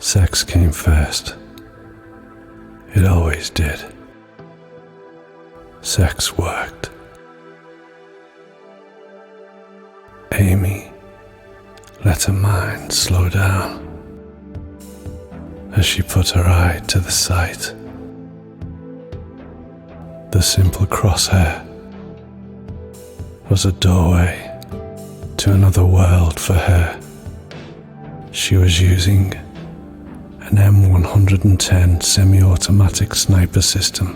Sex came first. It always did. Sex worked. Amy let her mind slow down as she put her eye to the sight. The simple crosshair was a doorway to another world for her. She was using an M110 semi-automatic sniper system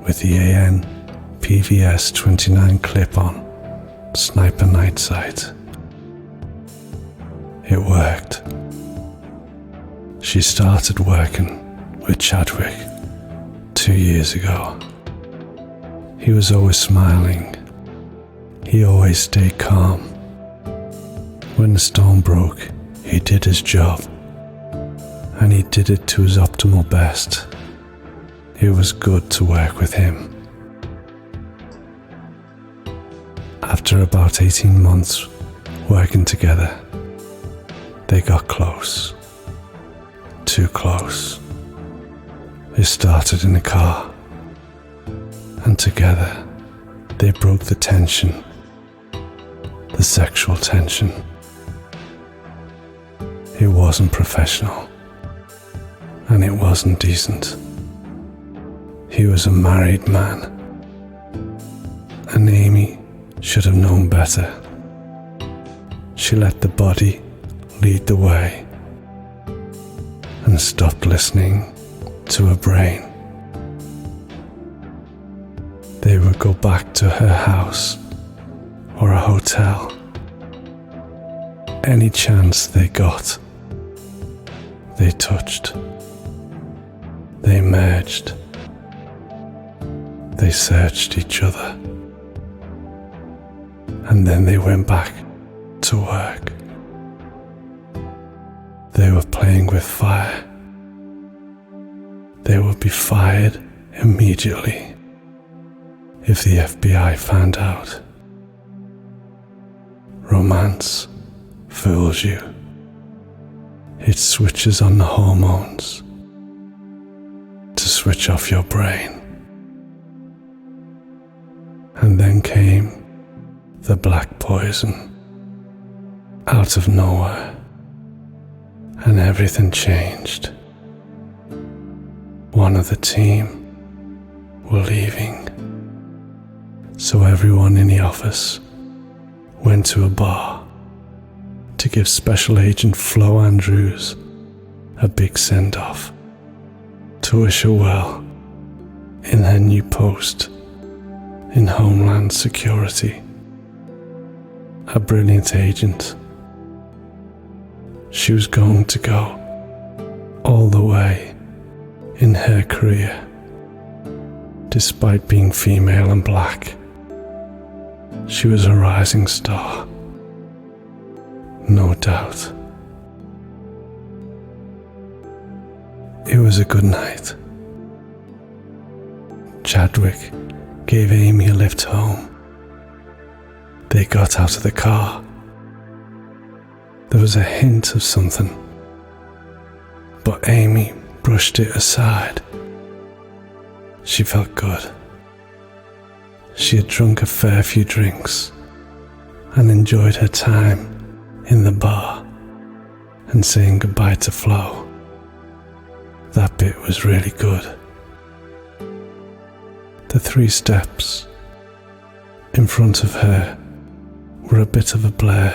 with the AN PVS 29 clip-on sniper night sight. It worked. She started working with Chadwick 2 years ago. He was always smiling. He always stayed calm. When the storm broke, he did his job, and he did it to his optimal best. It was good to work with him. After about 18 months working together, they got close. Too close. They started in a car, and together they broke the tension, the sexual tension. It wasn't professional, and it wasn't decent. He was a married man, and Amy should have known better. She let the body lead the way and stopped listening to her brain. They would go back to her house or a hotel. Any chance they got, they touched. They merged. They searched each other. And then they went back to work. They were playing with fire. They would be fired immediately if the FBI found out. Romance fools you. It switches on the hormones to switch off your brain. And then came the black poison out of nowhere, and everything changed. One of the team were leaving, so everyone in the office went to a bar to give Special Agent Flo Andrews a big send-off, to wish her well in her new post in Homeland Security. A brilliant agent. She was going to go all the way in her career, despite being female and black. She was a rising star, no doubt. It was a good night. Chadwick gave Amy a lift home. They got out of the car. There was a hint of something, but Amy brushed it aside. She felt good. She had drunk a fair few drinks and enjoyed her time in the bar and saying goodbye to Flo. That bit was really good. The 3 steps in front of her were a bit of a blur,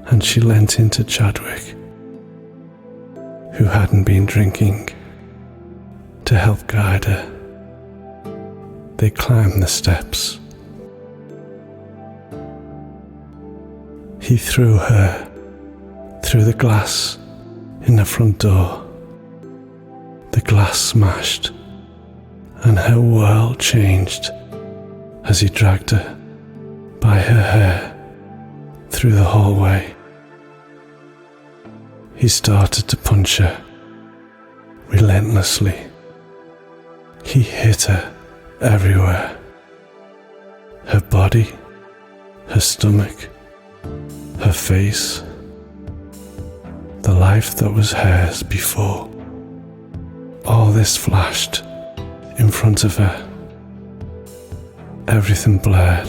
and she leant into Chadwick, who hadn't been drinking, to help guide her. They climbed the steps. He threw her through the glass in the front door. The glass smashed, and her world changed as he dragged her by her hair through the hallway. He started to punch her relentlessly. He hit her everywhere. Her body, her stomach, her face. the life that was hers before. All this flashed in front of her. Everything blurred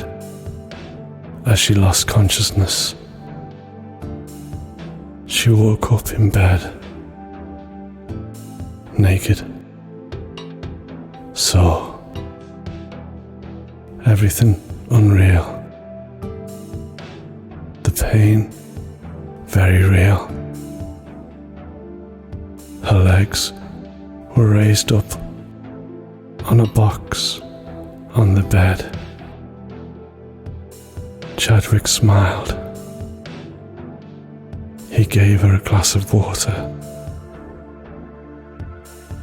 as she lost consciousness. She woke up in bed, naked. Saw everything unreal. The pain, very real. Her legs were raised up on a box on the bed. Chadwick smiled. He gave her a glass of water.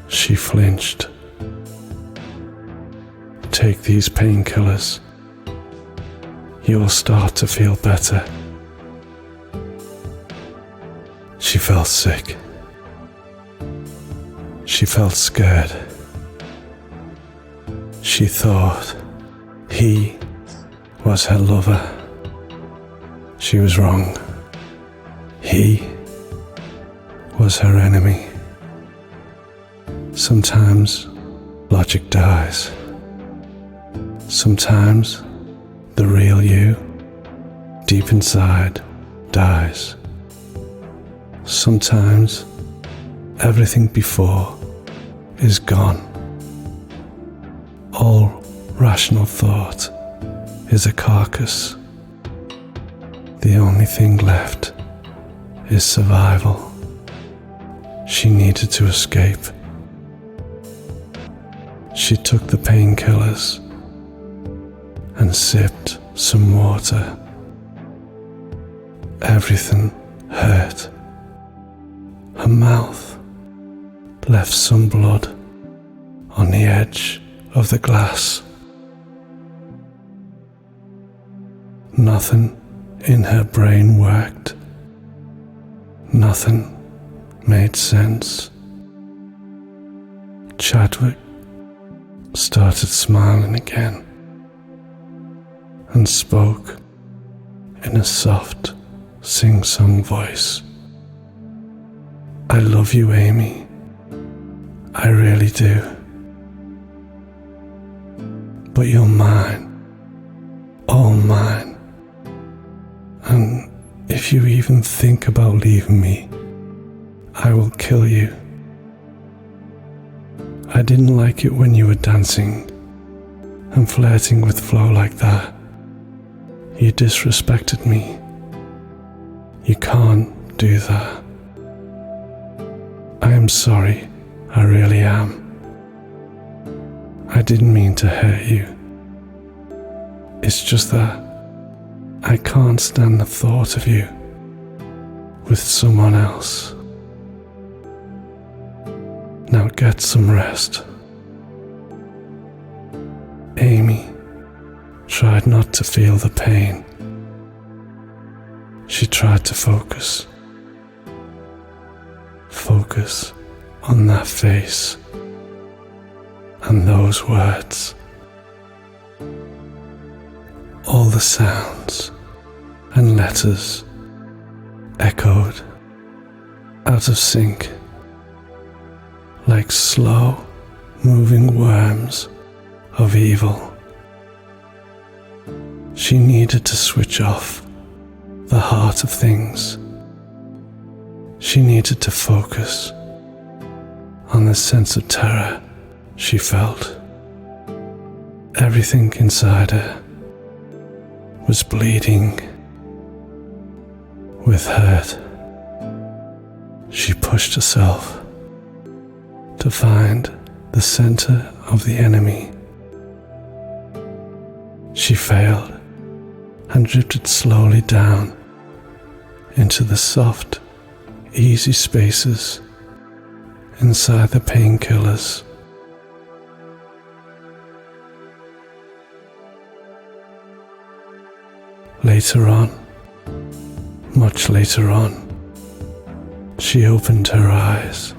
She flinched. Take these painkillers. You'll start to feel better. She felt sick. She felt scared. She thought he was her lover. She was wrong. He was her enemy. Sometimes logic dies. Sometimes the real you, deep inside, dies. Sometimes everything before is gone. All rational thought is a carcass. The only thing left is survival. She needed to escape. She took the painkillers and sipped some water. Everything hurt. Her mouth left some blood on the edge of the glass. Nothing in her brain worked. Nothing made sense. Chadwick started smiling again and spoke in a soft, sing-song voice. I love you, Amy. I really do. But you're mine, all mine. And if you even think about leaving me, I will kill you. I didn't like it when you were dancing and flirting with Flo like that. You disrespected me. You can't do that. I am sorry, I really am. I didn't mean to hurt you. It's just that I can't stand the thought of you with someone else. Now get some rest. Amy tried not to feel the pain. She tried to focus. Focus on that face and those words. All the sounds and letters echoed out of sync like slow moving worms of evil. She needed to switch off the heart of things. She needed to focus on the sense of terror she felt. Everything inside her was bleeding with hurt. She pushed herself to find the center of the enemy. She failed and drifted slowly down into the soft, easy spaces inside the painkillers. Later on, much later on, she opened her eyes.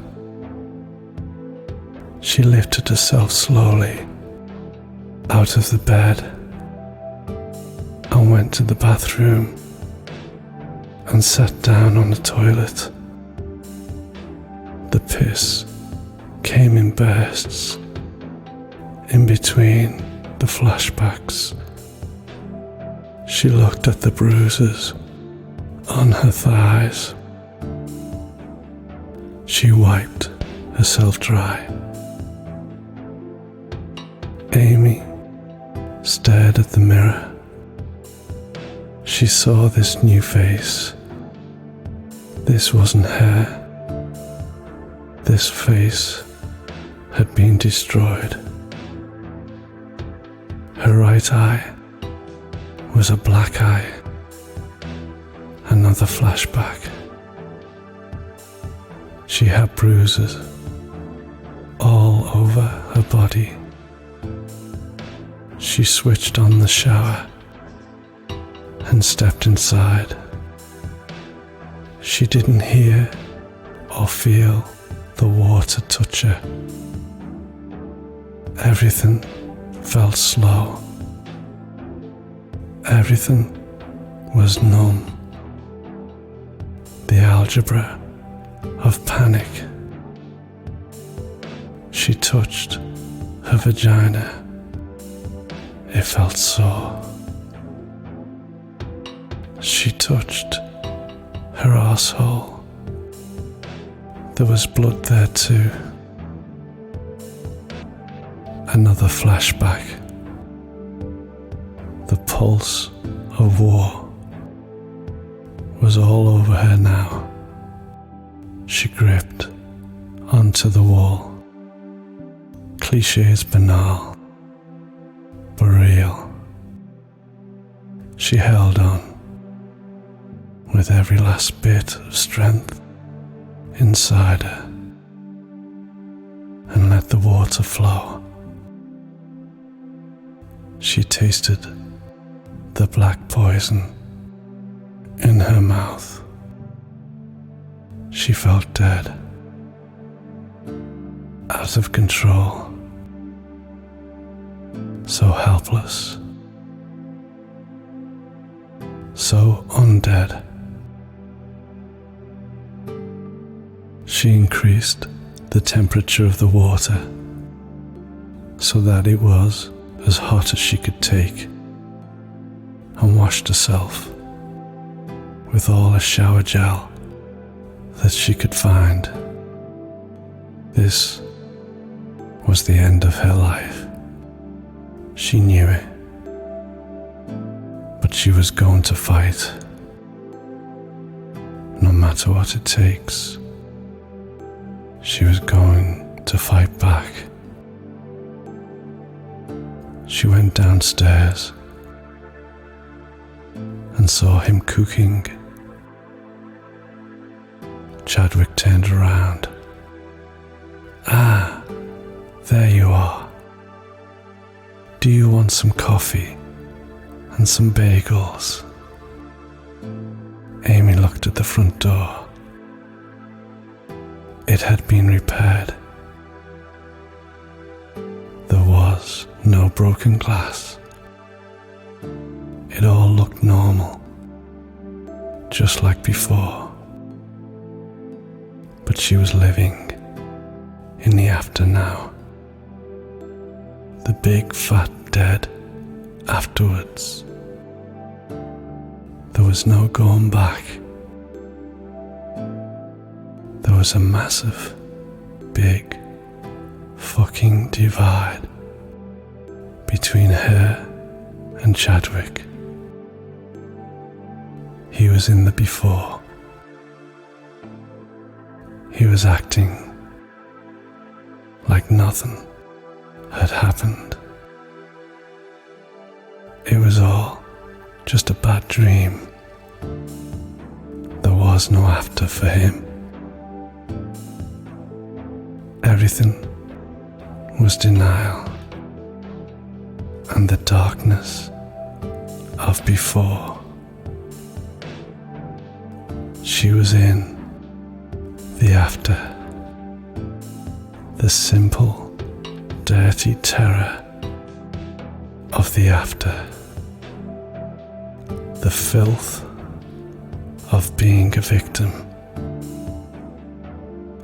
She lifted herself slowly out of the bed and went to the bathroom and sat down on the toilet. The piss came in bursts, in between the flashbacks. She looked at the bruises on her thighs. She wiped herself dry. Amy stared at the mirror. She saw this new face. This wasn't her. This face had been destroyed. Her right eye was a black eye. Another flashback. She had bruises all over her body. She switched on the shower and stepped inside. She didn't hear or feel the water touch her. Everything felt slow. Everything was numb. The algebra of panic. She touched her vagina. It felt sore. She touched her arsehole. There was blood there too. Another flashback. The pulse of war was all over her now. She gripped onto the wall. Clichés banal, but real. She held on with every last bit of strength inside her and let the water flow. She tasted the black poison in her mouth. She felt dead, out of control, so helpless, so undead. She increased the temperature of the water so that it was as hot as she could take, and washed herself with all the shower gel that she could find. This was the end of her life. She knew it, but she was going to fight, no matter what it takes. She was going to fight back. She went downstairs and saw him cooking. Chadwick turned around. "Ah, there you are. Do you want some coffee and some bagels?" Amy looked at the front door. It had been repaired. There was no broken glass. It all looked normal, just like before. But she was living in the after now. The big fat dead afterwards. There was no going back. There was a massive, big, fucking divide between her and Chadwick. He was in the before. He was acting like nothing had happened. It was all just a bad dream. There was no after for him. Everything was denial and the darkness of before. She was in the after, the simple, dirty terror of the after, the filth of being a victim.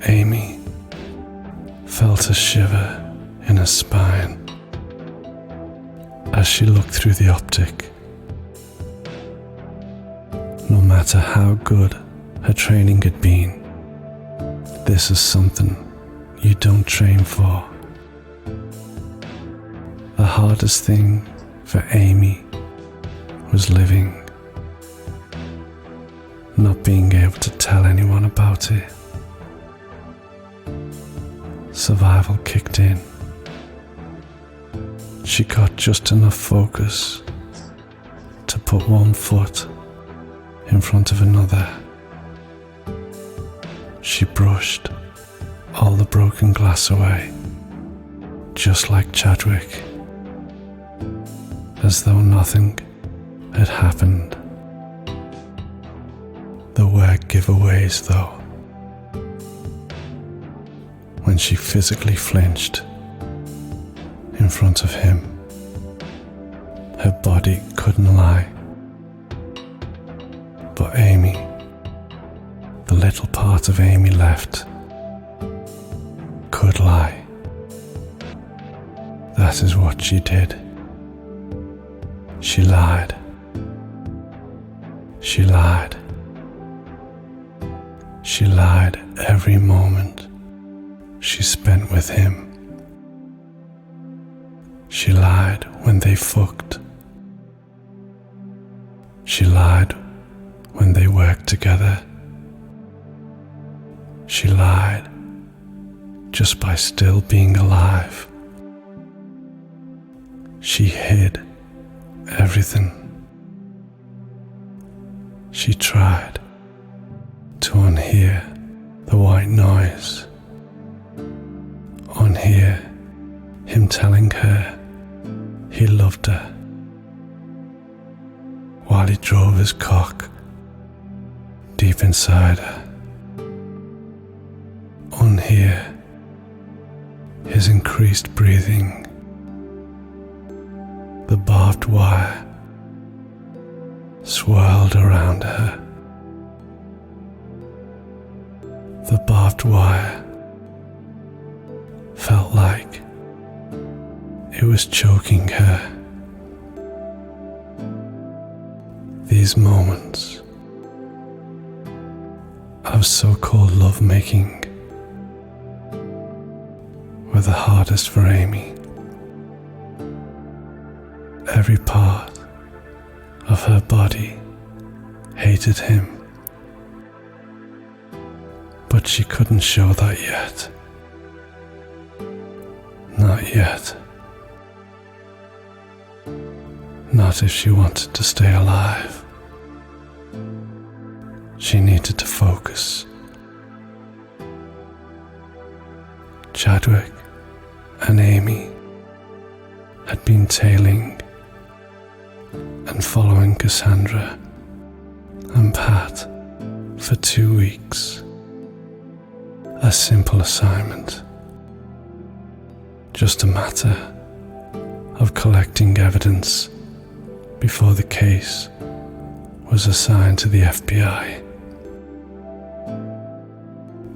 Amy felt a shiver in her spine as she looked through the optic. No matter how good her training had been, this is something you don't train for. The hardest thing for Amy was living, not being able to tell anyone about it. Survival kicked in. She got just enough focus to put one foot in front of another. She brushed all the broken glass away, just like Chadwick, as though nothing had happened. There were giveaways though. When she physically flinched in front of him, her body couldn't lie. But Amy, the little part of Amy left, could lie. That is what she did. She lied. She lied. She lied every moment she spent with him. She lied when they fucked. She lied when they worked together. She lied just by still being alive. She hid everything. She tried to unhear the white noise, unhear him telling her he loved her while he drove his cock deep inside her, unhear his increased breathing, the barbed wire swirled around her. The barbed wire felt like it was choking her. These moments of so-called lovemaking were the hardest for Amy. Every part of her body hated him, but she couldn't show that yet. Not yet. Not if she wanted to stay alive. She needed to focus. Chadwick and Amy had been tailing and following Cassandra and Pat for 2 weeks. A simple assignment. Just a matter of collecting evidence before the case was assigned to the FBI.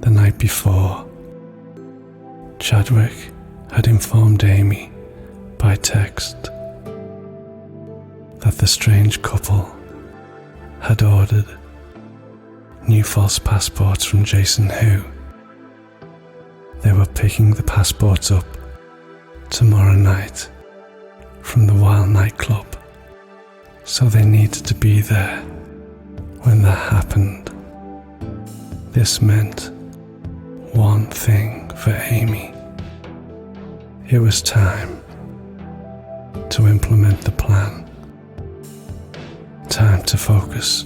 The night before, Chadwick had informed Amy by text that the strange couple had ordered new false passports from Jason Hu. They were picking the passports up tomorrow night from the Wild nightclub, so they needed to be there when that happened. This meant one thing for Amy. It was time to implement the plan. Time to focus.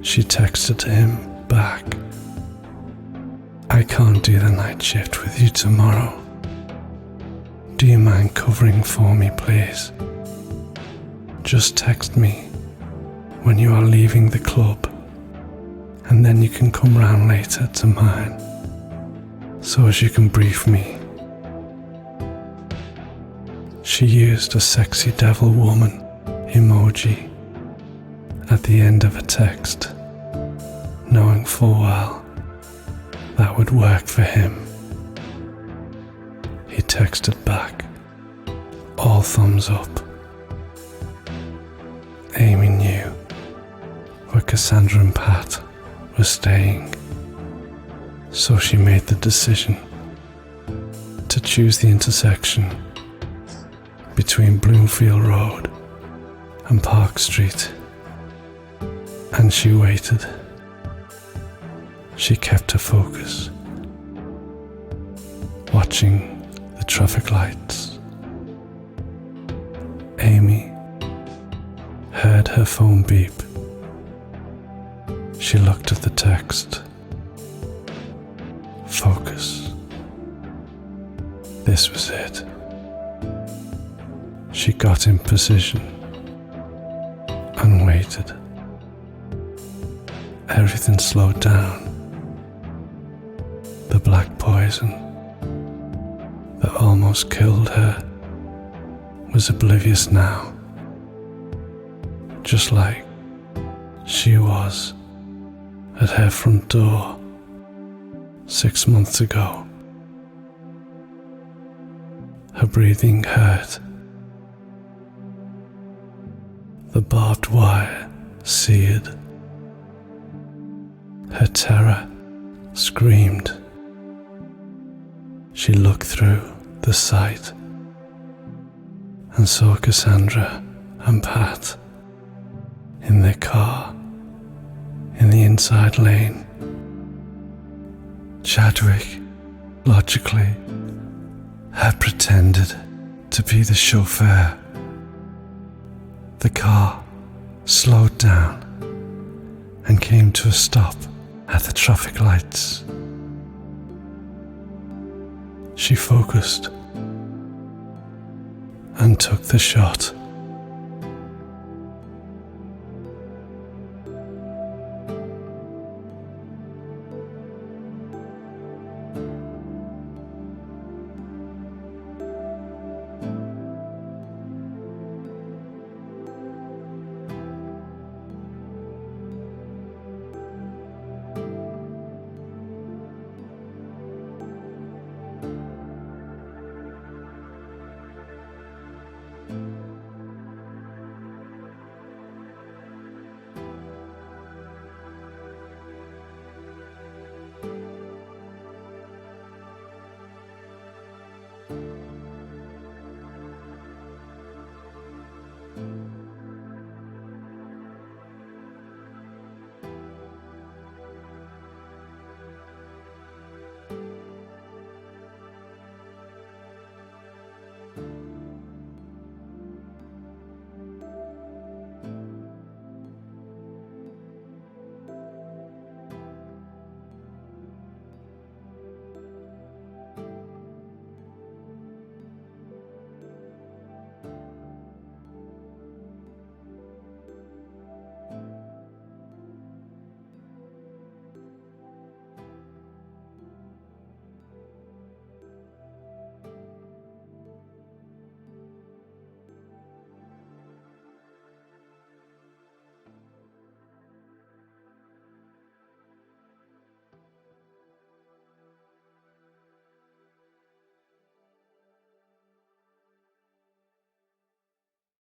She texted him back, "I can't do the night shift with you tomorrow. Do you mind covering for me, please? Just text me when you are leaving the club, and then you can come round later to mine, so as you can brief me." She used a sexy devil woman emoji at the end of a text, knowing full well that would work for him. texted back, all thumbs up. Amy knew where Cassandra and Pat were staying, so she made the decision to choose the intersection between Bloomfield Road and Park Street, and she waited. She kept her focus, watching the traffic lights. Amy heard her phone beep. She looked at the text. Focus. This was it. She got in position and waited. Everything slowed down. The black poison that almost killed her was oblivious now, just like she was at her front door 6 months ago. Her breathing hurt. The barbed wire seared. Her terror screamed. She looked through the sight and saw Cassandra and Pat in their car in the inside lane. Chadwick, logically, had pretended to be the chauffeur. The car slowed down and came to a stop at the traffic lights. She focused and took the shot.